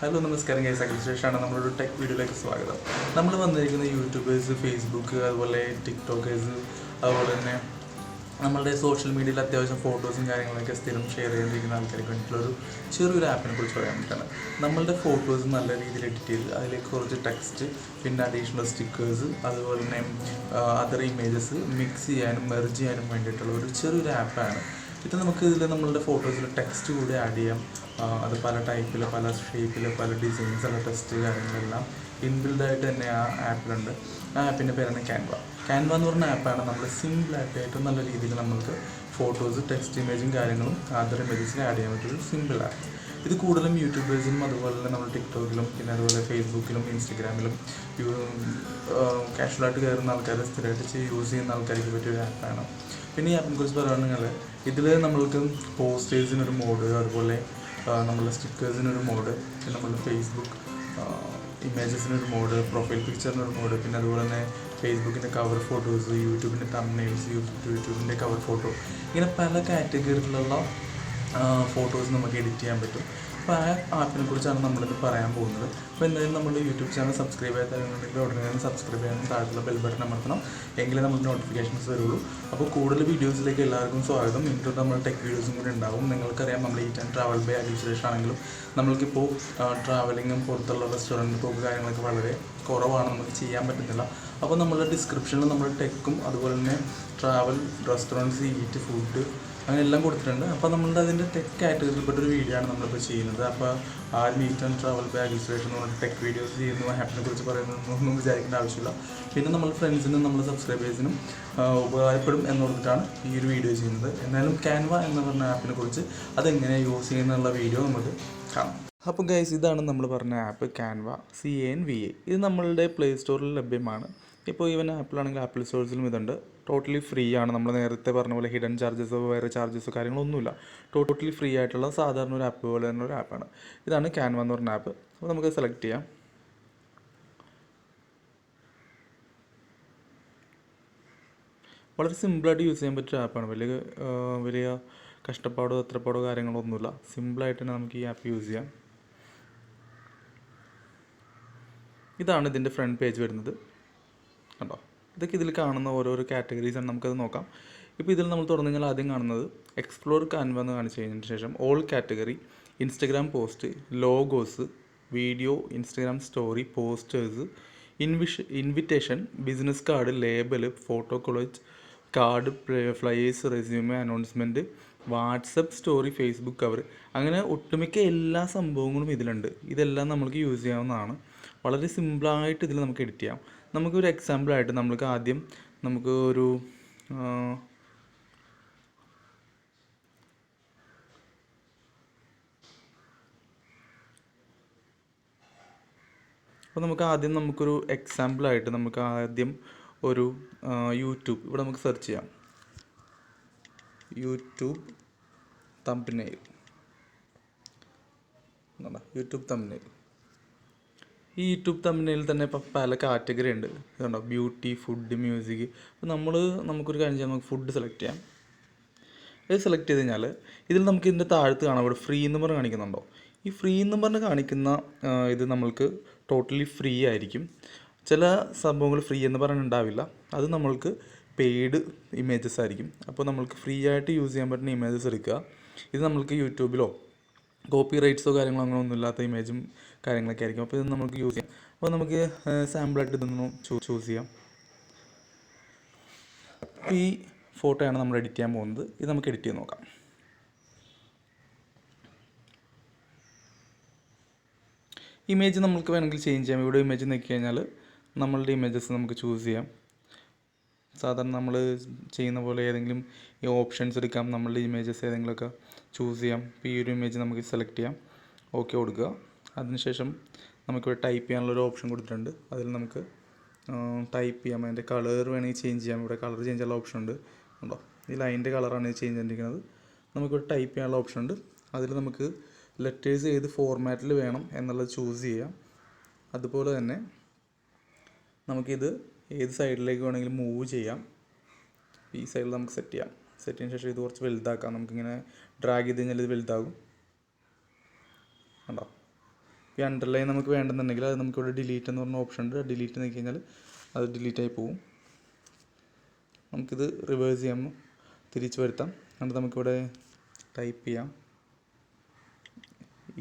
Hello നമസ്കാരം guys, Akhil സുരേഷാണ്. നമ്മളൊരു tech വീഡിയോയിലേക്ക് സ്വാഗതം. നമ്മൾ വന്നിരിക്കുന്ന യൂട്യൂബേഴ്സ്, ഫേസ്ബുക്ക്, അതുപോലെ ടിക്ടോക്കേഴ്സ്, അതുപോലെ തന്നെ നമ്മളുടെ സോഷ്യൽ മീഡിയയിൽ അത്യാവശ്യം ഫോട്ടോസും കാര്യങ്ങളൊക്കെ സ്ഥിരം ഷെയർ ചെയ്തിരിക്കുന്ന ആൾക്കാർക്ക് വേണ്ടിയിട്ടുള്ളൊരു ചെറിയൊരു ആപ്പിനെ കുറിച്ച് പറയാൻ വേണ്ടിയിട്ടാണ്. നമ്മളുടെ ഫോട്ടോസ് നല്ല രീതിയിൽ എഡിറ്റ് ചെയ്ത് അതിലേക്ക് കുറച്ച് ടെക്സ്റ്റ്, പിന്നെ അഡീഷണൽ സ്റ്റിക്കേഴ്സ്, അതുപോലെ തന്നെ അതർ ഇമേജസ് മിക്സ് ചെയ്യാനും മെർജ് ചെയ്യാനും വേണ്ടിയിട്ടുള്ള ഒരു ചെറിയൊരു ആപ്പാണ് ഇത്. നമുക്ക് ഇതിൽ നമ്മളുടെ ഫോട്ടോസിൽ ടെക്സ്റ്റ് കൂടി ആഡ് ചെയ്യാം. അത് പല ടൈപ്പിൽ, പല ഷേപ്പിൽ, പല ഡിസൈൻസ്, ഉള്ള ടെക്സ്റ്റ് കാര്യങ്ങളെല്ലാം ഇൻബിൽഡായിട്ട് തന്നെ ആ ആപ്പിലുണ്ട്. ആ ആപ്പിൻ്റെ പേരാണ് ക്യാൻവ. ക്യാൻവ എന്ന് പറഞ്ഞ ആപ്പാണ് നമ്മൾ സിമ്പിളായിട്ട് ഏറ്റവും നല്ല രീതിയിൽ നമ്മൾക്ക് ഫോട്ടോസ്, ടെക്സ്റ്റ്, ഇമേജും കാര്യങ്ങളും അതർ ഇമേജസിനെ ആഡ് ചെയ്യാൻ പറ്റിയൊരു സിമ്പിൾ ആപ്പ്. ഇത് കൂടുതലും യൂട്യൂബേഴ്സിനും അതുപോലെ തന്നെ നമ്മൾ ടിക്ടോക്കിലും പിന്നെ അതുപോലെ ഫേസ്ബുക്കിലും ഇൻസ്റ്റഗ്രാമിലും കാഷ്വലായിട്ട് കയറുന്ന ആൾക്കാർ, സ്ഥിരമായിട്ട് യൂസ് ചെയ്യുന്ന ആൾക്കാർക്ക് പറ്റിയൊരു ആപ്പാണ്. പിന്നെ ഈ ആപ്പിനെ കുറിച്ച് പറയുകയാണെങ്കിൽ ഇതിൽ നമ്മൾക്ക് പോസ്റ്റേഴ്സിനൊരു മോഡ്, അതുപോലെ നമ്മളുടെ സ്റ്റിക്കേഴ്സിനൊരു മോഡ്, പിന്നെ നമ്മളുടെ ഫേസ്ബുക്ക് ഇമേജസിനൊരു മോഡ്, പ്രൊഫൈൽ പിക്ചറിനൊരു മോഡ്, പിന്നെ അതുപോലെ തന്നെ ഫേസ്ബുക്കിൻ്റെ കവർ ഫോട്ടോസ്, യൂട്യൂബിൻ്റെ തംബ്നെയിൽസ്, യൂട്യൂബിൻ്റെ കവർ ഫോട്ടോ, ഇങ്ങനെ പല കാറ്റഗറിയിലുള്ള ഫോട്ടോസ് നമുക്ക് എഡിറ്റ് ചെയ്യാൻ പറ്റും. അപ്പോൾ ആ ആപ്പിനെ കുറിച്ചാണ് നമ്മളിത് പറയാൻ പോകുന്നത്. അപ്പോൾ എന്തായാലും നമ്മുടെ യൂട്യൂബ് ചാനൽ സബ്സ്ക്രൈബ് ചെയ്യാത്തവരുണ്ടെങ്കിൽ ഉടനെ തന്നെ സബ്സ്ക്രൈബ് ചെയ്യാനും താഴെയുള്ള ബെൽ ബട്ടൺ അമർത്തണം, എങ്കിലേ നമുക്ക് നോട്ടിഫിക്കേഷൻസ് വരുള്ളൂ. അപ്പോൾ കൂടുതൽ വീഡിയോസിലേക്ക് എല്ലാവർക്കും സ്വാഗതം. ഇൻട്രോ നമ്മൾ ടെക് വീഡിയോസും കൂടി ഉണ്ടാവും. നിങ്ങൾക്കറിയാം, നമ്മൾ eat and travel by Akhil Suresh ആണെങ്കിലും നമ്മൾക്കിപ്പോൾ ട്രാവലിങ്ങും പുറത്തുള്ള റെസ്റ്റോറൻറ്റ് പോക്ക് കാര്യങ്ങളൊക്കെ വളരെ കുറവാണ്, നമുക്ക് ചെയ്യാൻ പറ്റുന്നില്ല. അപ്പോൾ നമ്മുടെ ഡിസ്ക്രിപ്ഷനിൽ നമ്മൾ ടെക്കും അതുപോലെ തന്നെ ട്രാവൽ, റെസ്റ്റോറൻറ്റ്സ്, ഈറ്റ്, ഫുഡ് അങ്ങനെ എല്ലാം കൊടുത്തിട്ടുണ്ട്. അപ്പോൾ നമ്മളുടെ അതിൻ്റെ ടെക് കാറ്റഗറിയിൽപ്പെട്ടൊരു വീഡിയോ ആണ് നമ്മളിപ്പോൾ ചെയ്യുന്നത്. അപ്പോൾ ആരും eat and travel by Akhil Suresh എന്ന് പറഞ്ഞിട്ട് ടെക് വീഡിയോസ് ചെയ്യുന്നു, ആപ്പിനെ കുറിച്ച് പറയുന്നതൊന്നും വിചാരിക്കേണ്ട ആവശ്യമില്ല. പിന്നെ നമ്മൾ ഫ്രണ്ട്സിനും നമ്മുടെ സബ്സ്ക്രൈബേഴ്സിനും ഉപകാരപ്പെടും എന്നോർത്തിട്ടാണ് ഈ ഒരു വീഡിയോ ചെയ്യുന്നത്. എന്നാലും ക്യാൻവ എന്ന് പറഞ്ഞ ആപ്പിനെ കുറിച്ച് അതെങ്ങനെ യൂസ് ചെയ്യുന്നുള്ള വീഡിയോ നമുക്ക് കാണാം. അപ്പോൾ ഗൈസ്, ഇതാണ് നമ്മൾ പറഞ്ഞ ആപ്പ് ക്യാൻവ, CANVA. ഇത് നമ്മളുടെ പ്ലേ സ്റ്റോറിൽ ലഭ്യമാണ്. ഇപ്പോൾ ഈവൻ ആപ്പിലാണെങ്കിൽ ആപ്പിൾ സ്റ്റോഴ്സിലും ഇതുണ്ട്. ടോട്ടലി ഫ്രീ ആണ്. നമ്മൾ നേരത്തെ പറഞ്ഞ പോലെ ഹിഡൻ ചാർജസോ വേറെ ചാർജസോ കാര്യങ്ങളൊന്നുമില്ല. ടോട്ടലി ഫ്രീ ആയിട്ടുള്ള സാധാരണ ഒരു ആപ്പ് പോലെ തന്നെ ഒരു ആപ്പാണ്. ഇതാണ് ക്യാൻവ എന്ന് പറഞ്ഞ ആപ്പ്. അപ്പോൾ നമുക്ക് സെലക്ട് ചെയ്യാം. വളരെ സിമ്പിളായിട്ട് യൂസ് ചെയ്യാൻ പറ്റിയ ആപ്പാണ്. വലിയ കഷ്ടപ്പാടോ എത്രപ്പാടോ കാര്യങ്ങളോ ഒന്നുമില്ല. സിമ്പിളായിട്ട് തന്നെ നമുക്ക് ഈ ആപ്പ് യൂസ് ചെയ്യാം. ഇതാണ് ഇതിൻ്റെ ഫ്രണ്ട് പേജ് വരുന്നത്, കണ്ടോ? ഇതൊക്കെ ഇതിൽ കാണുന്ന ഓരോരോ കാറ്റഗറീസാണ്. നമുക്കത് നോക്കാം. ഇപ്പോൾ ഇതിൽ നമ്മൾ തുറന്നു കഴിഞ്ഞാൽ ആദ്യം കാണുന്നത് എക്സ്പ്ലോർ ക്യാൻവ എന്ന് കാണിച്ചു കഴിഞ്ഞതിന് ശേഷം all category, Instagram post, logos, video, Instagram story, posters, invitation, business card, label, photo collage, card, flyers, resume, announcement, WhatsApp story, Facebook cover, അങ്ങനെ ഒട്ടുമിക്ക എല്ലാ സംഭവങ്ങളും ഇതിലുണ്ട്. ഇതെല്ലാം നമുക്ക് യൂസ് ചെയ്യാവുന്നതാണ്. വളരെ സിമ്പിളായിട്ട് ഇതിൽ നമുക്ക് എഡിറ്റ് ചെയ്യാം. നമുക്കൊരു എക്സാമ്പിളായിട്ട് നമുക്ക് ആദ്യം നമുക്ക് ഒരു അപ്പോൾ നമുക്കൊരു എക്സാമ്പിളായിട്ട് നമുക്ക് ആദ്യം ഒരു യൂട്യൂബ്, ഇവിടെ നമുക്ക് സെർച്ച് ചെയ്യാം, യൂട്യൂബ് തംബ്നെയിൽ. YouTube thumbnail. ഈ യൂട്യൂബ് തംബ്നെയിൽ തന്നെ ഇപ്പോൾ പല കാറ്റഗറി ഉണ്ട്. ഇതുണ്ടോ, ബ്യൂട്ടി, ഫുഡ്, മ്യൂസിക്. അപ്പോൾ നമുക്കൊരു കാര്യം ചെയ്യാം, നമുക്ക് ഫുഡ് സെലക്ട് ചെയ്യാം. ഇത് സെലക്ട് ചെയ്ത് കഴിഞ്ഞാൽ ഇതിൽ നമുക്ക് ഇതിൻ്റെ താഴത്ത് കാണാം, ഇവിടെ ഫ്രീ എന്ന് പറഞ്ഞ് കാണിക്കുന്നുണ്ടോ? ഈ ഫ്രീ എന്ന് പറഞ്ഞ് കാണിക്കുന്ന ഇത് നമ്മൾക്ക് ടോട്ടലി ഫ്രീ ആയിരിക്കും. ചില സംഭവങ്ങൾ ഫ്രീ എന്ന് പറഞ്ഞിട്ടുണ്ടാവില്ല. അത് നമ്മൾക്ക് പെയ്ഡ് ഇമേജസ് ആയിരിക്കും. അപ്പോൾ നമ്മൾക്ക് ഫ്രീ ആയിട്ട് യൂസ് ചെയ്യാൻ പറ്റുന്ന ഇമേജസ് എടുക്കുക. ഇത് നമ്മൾക്ക് യൂട്യൂബിലോ കോപ്പി റൈറ്റ്സോ കാര്യങ്ങളോ അങ്ങനെ ഒന്നും ഇല്ലാത്ത ഇമേജും കാര്യങ്ങളൊക്കെ ആയിരിക്കും. അപ്പോൾ ഇത് നമുക്ക് യൂസ് ചെയ്യാം. അപ്പോൾ നമുക്ക് സാമ്പിളായിട്ട് ഇതൊന്നും ചൂസ് ചെയ്യാം. ഈ ഫോട്ടോയാണ് നമ്മൾ എഡിറ്റ് ചെയ്യാൻ പോകുന്നത്. ഇത് നമുക്ക് എഡിറ്റ് ചെയ്ത് നോക്കാം. ഇമേജ് നമുക്ക് വേണമെങ്കിൽ ചേഞ്ച് ചെയ്യാം. ഇവിടെ ഇമേജ് നോക്കി കഴിഞ്ഞാൽ നമ്മളുടെ ഇമേജസ് നമുക്ക് ചൂസ് ചെയ്യാം. സാധാരണ നമ്മൾ ചെയ്യുന്ന പോലെ ഏതെങ്കിലും ഈ ഓപ്ഷൻസ് എടുക്കാം. നമ്മളുടെ ഇമേജസ് ഏതെങ്കിലുമൊക്കെ ചൂസ് ചെയ്യാം. ഇപ്പോൾ ഈ ഒരു ഇമേജ് നമുക്ക് സെലക്ട് ചെയ്യാം, ഓക്കെ കൊടുക്കുക. അതിനുശേഷം നമുക്കിവിടെ ടൈപ്പ് ചെയ്യാനുള്ളൊരു ഓപ്ഷൻ കൊടുത്തിട്ടുണ്ട്. അതിൽ നമുക്ക് ടൈപ്പ് ചെയ്യാം. അതിൻ്റെ കളർ വേണമെങ്കിൽ ചേഞ്ച് ചെയ്യാം. ഇവിടെ കളർ ചേഞ്ച് ചെയ്യാനുള്ള ഓപ്ഷൻ ഉണ്ട്, ഉണ്ടോ? ഈ ലൈൻ്റെ കളറാണ് ചേഞ്ച് ചെയ്തിരിക്കുന്നത്. നമുക്കിവിടെ ടൈപ്പ് ചെയ്യാനുള്ള ഓപ്ഷൻ ഉണ്ട്. അതിൽ നമുക്ക് ലെറ്റേഴ്സ് ഏത് ഫോർമാറ്റിൽ വേണം എന്നുള്ളത് ചൂസ് ചെയ്യാം. അതുപോലെ തന്നെ നമുക്കിത് ഏത് സൈഡിലേക്ക് വേണമെങ്കിലും മൂവ് ചെയ്യാം. ഈ സൈഡിൽ നമുക്ക് സെറ്റ് ചെയ്യാം. സെറ്റ് ചെയ്തതിന് ശേഷം ഇത് കുറച്ച് വലുതാക്കാം. നമുക്കിങ്ങനെ ഡ്രാഗ് ചെയ്ത് കഴിഞ്ഞാൽ ഇത് വലുതാകും, കണ്ടോ? ഈ അണ്ടർലൈൻ നമുക്ക് വേണ്ടെന്നുണ്ടെങ്കിൽ അത് നമുക്കിവിടെ ഡിലീറ്റ് എന്ന് പറഞ്ഞ ഓപ്ഷൻ ഉണ്ട്. ഡിലീറ്റ് നോക്കി കഴിഞ്ഞാൽ അത് ഡിലീറ്റായി പോകും. നമുക്കിത് റിവേഴ്സ് ചെയ്യാം, തിരിച്ചു വരുത്താം. എന്നിട്ട് നമുക്കിവിടെ ടൈപ്പ് ചെയ്യാം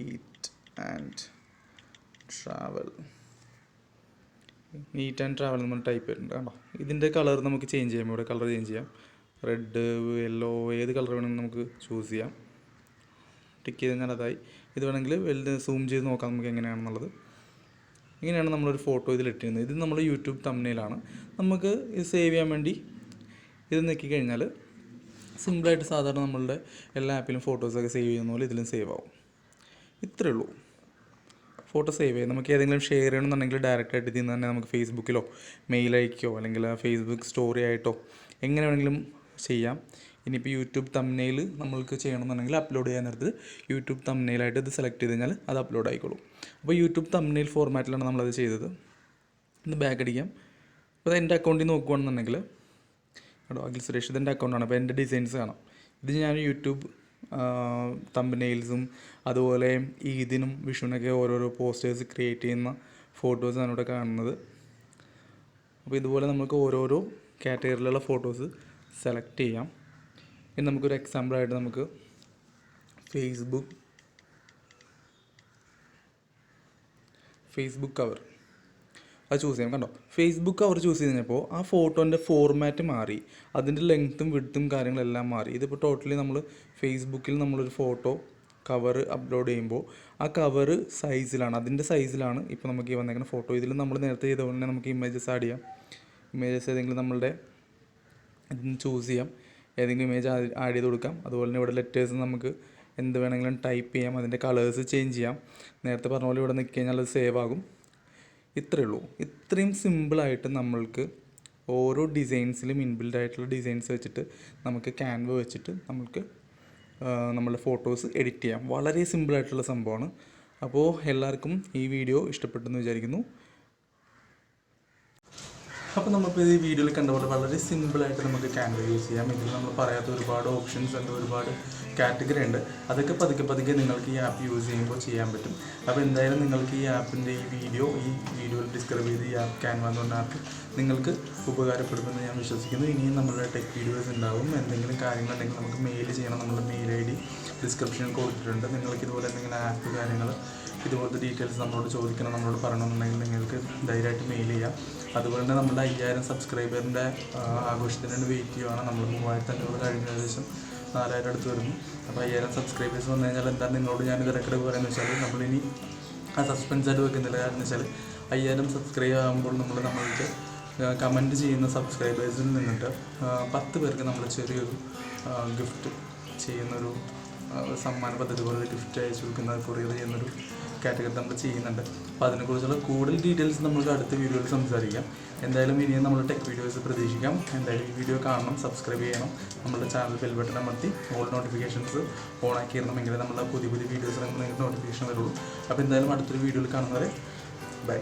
eat and travel. Neat and travel നമ്മൾ ടൈപ്പ് ചെയ്തിട്ടുണ്ട് കണ്ടോ. ഇതിൻ്റെ കളർ നമുക്ക് ചേഞ്ച് ചെയ്യാം. ഇവിടെ കളർ ചേഞ്ച് ചെയ്യാം. റെഡ്, യെല്ലോ, ഏത് കളർ വേണമെങ്കിലും നമുക്ക് ചൂസ് ചെയ്യാം. ടിക്ക് ചെയ്ത് കഴിഞ്ഞാൽ അതായി. ഇത് വേണമെങ്കിൽ വലുത് സൂം ചെയ്ത് നോക്കാം നമുക്ക് എങ്ങനെയാണെന്നുള്ളത്. ഇങ്ങനെയാണ് നമ്മളൊരു ഫോട്ടോ ഇതിൽ ഇട്ടിരുന്നത്. ഇത് നമ്മൾ യൂട്യൂബ് തംബ്നെയിലാണ്. നമുക്ക് ഇത് സേവ് ചെയ്യാൻ വേണ്ടി ഇത് നോക്കിക്കഴിഞ്ഞാൽ സിമ്പിളായിട്ട് സാധാരണ നമ്മളുടെ എല്ലാ ആപ്പിലും ഫോട്ടോസൊക്കെ സേവ് ചെയ്യുന്ന പോലെ ഇതിലും സേവ് ആവും. ഇത്രയേ ഉള്ളൂ. ഫോട്ടോ സേവ് ചെയ്യാം. നമുക്ക് ഏതെങ്കിലും ഷെയർ ചെയ്യണമെന്നുണ്ടെങ്കിൽ ഡയറക്റ്റായിട്ട് ഇതിൽ നിന്ന് തന്നെ നമുക്ക് ഫേസ്ബുക്കിലോ മെയിൽ അയക്കുകയോ അല്ലെങ്കിൽ ഫേസ്ബുക്ക് സ്റ്റോറി ആയിട്ടോ എങ്ങനെ വേണമെങ്കിലും ചെയ്യാം. ഇനിയിപ്പോൾ യൂട്യൂബ് തംബ്നെയിൽ നമ്മൾക്ക് ചെയ്യണമെന്നുണ്ടെങ്കിൽ അപ്ലോഡ് ചെയ്യാൻ നേരത്ത് യൂട്യൂബ് തംബ്നെയിലായിട്ട് ഇത് സെലക്ട് ചെയ്ത് കഴിഞ്ഞാൽ അത് അപ്ലോഡ് ആയിക്കോളും. അപ്പോൾ യൂട്യൂബ് തംബ്നെയിൽ ഫോർമാറ്റിലാണ് നമ്മളത് ചെയ്തത്. ഒന്ന് ബാക്ക് അടിക്കാം. അപ്പോൾ എൻ്റെ അക്കൗണ്ടിൽ നോക്കുകയാണെന്നുണ്ടെങ്കിൽ കേട്ടോ, അഖിൽ സുരേഷ് ഇതെൻ്റെ അക്കൗണ്ടാണ്. അപ്പോൾ എൻ്റെ ഡിസൈൻസ് കാണാം. ഇത് ഞാൻ യൂട്യൂബ് തംബ്നെയിൽസും അതുപോലെ ഈദിനും വിഷുവിനൊക്കെ ഓരോരോ പോസ്റ്റേഴ്സ് ക്രിയേറ്റ് ചെയ്യുന്ന ഫോട്ടോസാണ് ഇവിടെ കാണുന്നത്. അപ്പോൾ ഇതുപോലെ നമുക്ക് ഓരോരോ കാറ്റഗറിയിലുള്ള ഫോട്ടോസ് സെലക്ട് ചെയ്യാം. ഇനി നമുക്കൊരു എക്സാമ്പിളായിട്ട് നമുക്ക് ഫേസ്ബുക്ക് കവർ അത് ചൂസ് ചെയ്യാം. കണ്ടോ, ഫേസ്ബുക്ക് കവർ ചൂസ് ചെയ്ത് കഴിഞ്ഞപ്പോൾ ആ ഫോട്ടോൻ്റെ ഫോർമാറ്റ് മാറി, അതിൻ്റെ ലെങ്ത്തും വിഡ്ത്തും കാര്യങ്ങളെല്ലാം മാറി. ഇതിപ്പോൾ ടോട്ടലി നമ്മൾ ഫേസ്ബുക്കിൽ നമ്മളൊരു ഫോട്ടോ കവർ അപ്ലോഡ് ചെയ്യുമ്പോൾ ആ കവർ സൈസിലാണ്, അതിൻ്റെ സൈസിലാണ് ഇപ്പോൾ നമുക്ക് ഈ വന്നേക്കുന്ന ഫോട്ടോ. ഇതിൽ നമ്മൾ നേരത്തെ ചെയ്ത പോലെ തന്നെ നമുക്ക് ഇമേജസ് ആഡ് ചെയ്യാം. ഇമേജസ് ഏതെങ്കിലും നമ്മളുടെ ഇതിന് ചൂസ് ചെയ്യാം, ഏതെങ്കിലും ഇമേജ് ആഡ് ചെയ്ത് കൊടുക്കാം. അതുപോലെ തന്നെ ഇവിടെ ലെറ്റേഴ്സ് നമുക്ക് എന്ത് വേണമെങ്കിലും ടൈപ്പ് ചെയ്യാം, അതിൻ്റെ കളേഴ്സ് ചേഞ്ച് ചെയ്യാം. നേരത്തെ പറഞ്ഞ പോലെ ഇവിടെ നിൽക്കി കഴിഞ്ഞാൽ അത് സേവ് ആകും. ഇത്രയേ ഉള്ളൂ. ഇത്രയും സിമ്പിളായിട്ട് നമ്മൾക്ക് ഓരോ ഡിസൈൻസിലും ഇൻബിൽഡ് ആയിട്ടുള്ള ഡിസൈൻസ് വെച്ചിട്ട് നമുക്ക് ക്യാൻവ വെച്ചിട്ട് നമുക്ക് നമ്മളുടെ ഫോട്ടോസ് എഡിറ്റ് ചെയ്യാം. വളരെ സിമ്പിളായിട്ടുള്ള സംഭവമാണ്. അപ്പോൾ എല്ലാവർക്കും ഈ വീഡിയോ ഇഷ്ടപ്പെട്ടെന്ന് വിചാരിക്കുന്നു. അപ്പോൾ നമ്മളിപ്പോൾ ഈ വീഡിയോയിൽ കണ്ട പോലെ വളരെ സിമ്പിളായിട്ട് നമുക്ക് ക്യാൻവ യൂസ് ചെയ്യാം. ഇതിൽ നമ്മൾ പറയാത്ത ഒരുപാട് ഓപ്ഷൻസ് ഉണ്ട്, ഒരുപാട് കാറ്റഗറി ഉണ്ട്. അതൊക്കെ പതുക്കെ നിങ്ങൾക്ക് ഈ ആപ്പ് യൂസ് ചെയ്യുമ്പോൾ ചെയ്യാൻ പറ്റും. അപ്പോൾ എന്തായാലും നിങ്ങൾക്ക് ഈ ആപ്പിൻ്റെ ഈ വീഡിയോയിൽ ഡിസ്ക്രൈബ് ചെയ്ത് ഈ ആപ്പ് ക്യാൻവ എന്ന് പറഞ്ഞ ആപ്പ് നിങ്ങൾക്ക് ഉപകാരപ്പെടുമെന്ന് ഞാൻ വിശ്വസിക്കുന്നു. ഇനിയും നമ്മളുടെ ടെക് വീഡിയോസ് ഉണ്ടാവും. എന്തെങ്കിലും കാര്യങ്ങളുണ്ടെങ്കിൽ നമുക്ക് മെയിൽ ചെയ്യണം. നമ്മുടെ മെയിൽ ID ഡിസ്ക്രിപ്ഷനിൽ കൊടുത്തിട്ടുണ്ട്. നിങ്ങൾക്ക് ഇതുപോലെ എന്തെങ്കിലും ആപ്പ് കാര്യങ്ങൾ ഇതുപോലത്തെ ഡീറ്റെയിൽസ് നമ്മളോട് ചോദിക്കണം, നമ്മളോട് പറയണമെന്നുണ്ടെങ്കിൽ നിങ്ങൾക്ക് ധൈര്യമായിട്ട് മെയിൽ ചെയ്യാം. അതുപോലെ തന്നെ നമ്മുടെ 5000 സബ്സ്ക്രൈബറിൻ്റെ ആഘോഷത്തിന് വേണ്ടി വെയിറ്റ് ചെയ്യുകയാണ്. നമ്മൾ 3500 കഴിഞ്ഞ ഏകദേശം 4000 അടുത്ത് വരുന്നു. അപ്പോൾ 5000 സബ്സ്ക്രൈബേഴ്സ് വന്നു കഴിഞ്ഞാൽ എന്താണ് നിങ്ങളോട് ഞാൻ ഇതിടക്കിടെ പറയുന്നത് വെച്ചാൽ നമ്മളിനി ആ സസ്പെൻസായിട്ട് വെക്കുന്നില്ല. കാരണം വെച്ചാൽ 5000 സബ്സ്ക്രൈബ് ആകുമ്പോൾ നമ്മൾക്ക് കമൻറ്റ് ചെയ്യുന്ന സബ്സ്ക്രൈബേഴ്സിൽ നിന്നിട്ട് 10 പേർക്ക് നമ്മൾ ചെറിയൊരു ഗിഫ്റ്റ് ചെയ്യുന്നൊരു സമ്മാന പദ്ധതി പോലെ ഗിഫ്റ്റ് അയച്ചു കൊടുക്കുന്ന കൊറിയർ ചെയ്യുന്നൊരു കാറ്റഗറി നമ്മൾ ചെയ്യുന്നുണ്ട്. അപ്പോൾ അതിനെക്കുറിച്ചുള്ള കൂടുതൽ ഡീറ്റെയിൽസ് നമുക്ക് അടുത്ത വീഡിയോയിൽ സംസാരിക്കാം. എന്തായാലും ഇനിയും നമ്മൾ ടെക് വീഡിയോസ് പ്രതീക്ഷിക്കാം. എന്തായാലും ഈ വീഡിയോ കാണണം, സബ്സ്ക്രൈബ് ചെയ്യണം, നമ്മുടെ ചാനൽ ബെൽ ബട്ടൺ അമർത്തി ഓൾ നോട്ടിഫിക്കേഷൻസ് ഓൺ ആക്കിയിരുന്നെങ്കിൽ നമ്മുടെ പുതിയ വീഡിയോസ് നിങ്ങൾക്ക് നോട്ടിഫിക്കേഷൻ വരുള്ളൂ. അപ്പോൾ എന്തായാലും അടുത്തൊരു വീഡിയോയിൽ കാണുന്നവരെ ബൈ.